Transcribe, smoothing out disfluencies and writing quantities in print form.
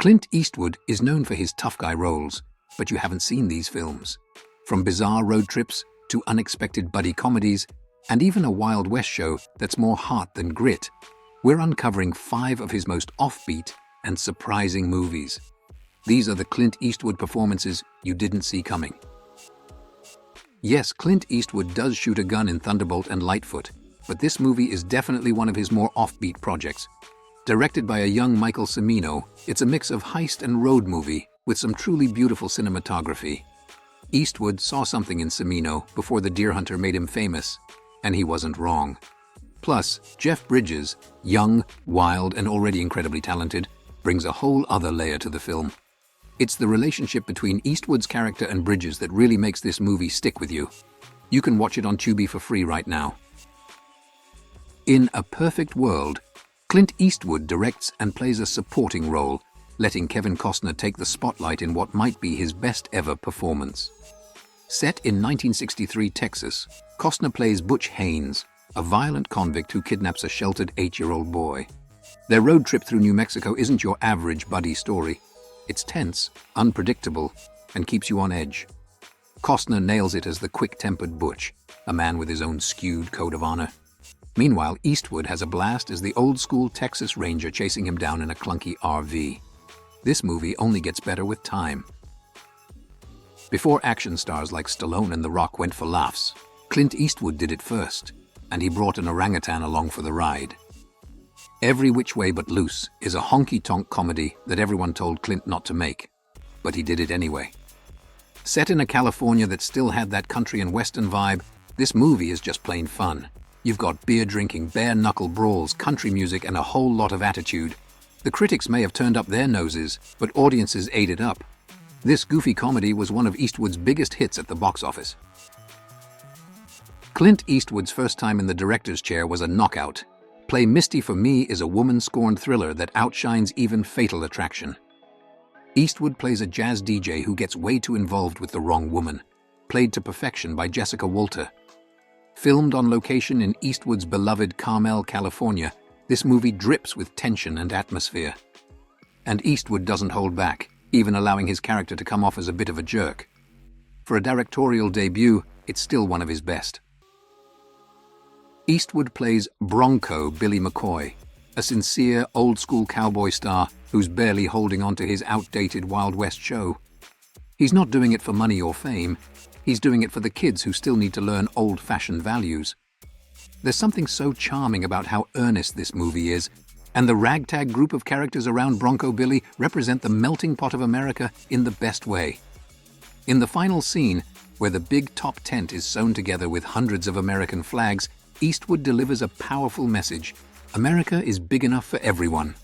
Clint Eastwood is known for his tough guy roles, but you haven't seen these films. From bizarre road trips to unexpected buddy comedies, and even a Wild West show that's more heart than grit, we're uncovering 5 of his most offbeat and surprising movies. These are the Clint Eastwood performances you didn't see coming. Yes, Clint Eastwood does shoot a gun in Thunderbolt and Lightfoot, but this movie is definitely one of his more offbeat projects. Directed by a young Michael Cimino, it's a mix of heist and road movie with some truly beautiful cinematography. Eastwood saw something in Cimino before The Deer Hunter made him famous, and he wasn't wrong. Plus, Jeff Bridges, young, wild, and already incredibly talented, brings a whole other layer to the film. It's the relationship between Eastwood's character and Bridges that really makes this movie stick with you. You can watch it on Tubi for free right now. In A Perfect World, Clint Eastwood directs and plays a supporting role, letting Kevin Costner take the spotlight in what might be his best ever performance. Set in 1963 Texas, Costner plays Butch Haynes, a violent convict who kidnaps a sheltered 8-year-old boy. Their road trip through New Mexico isn't your average buddy story. It's tense, unpredictable, and keeps you on edge. Costner nails it as the quick-tempered Butch, a man with his own skewed code of honor. Meanwhile, Eastwood has a blast as the old-school Texas Ranger chasing him down in a clunky RV. This movie only gets better with time. Before action stars like Stallone and The Rock went for laughs, Clint Eastwood did it first, and he brought an orangutan along for the ride. Every Which Way But Loose is a honky-tonk comedy that everyone told Clint not to make, but he did it anyway. Set in a California that still had that country and western vibe, this movie is just plain fun. You've got beer-drinking, bare-knuckle brawls, country music, and a whole lot of attitude. The critics may have turned up their noses, but audiences ate it up. This goofy comedy was one of Eastwood's biggest hits at the box office. Clint Eastwood's first time in the director's chair was a knockout. Play Misty for Me is a woman-scorned thriller that outshines even Fatal Attraction. Eastwood plays a jazz DJ who gets way too involved with the wrong woman, played to perfection by Jessica Walter. Filmed on location in Eastwood's beloved Carmel, California, this movie drips with tension and atmosphere. And Eastwood doesn't hold back, even allowing his character to come off as a bit of a jerk. For a directorial debut, it's still one of his best. Eastwood plays Bronco Billy McCoy, a sincere, old-school cowboy star who's barely holding on to his outdated Wild West show. He's not doing it for money or fame, he's doing it for the kids who still need to learn old-fashioned values. There's something so charming about how earnest this movie is, and the ragtag group of characters around Bronco Billy represent the melting pot of America in the best way. In the final scene, where the big top tent is sewn together with hundreds of American flags, Eastwood delivers a powerful message. America is big enough for everyone.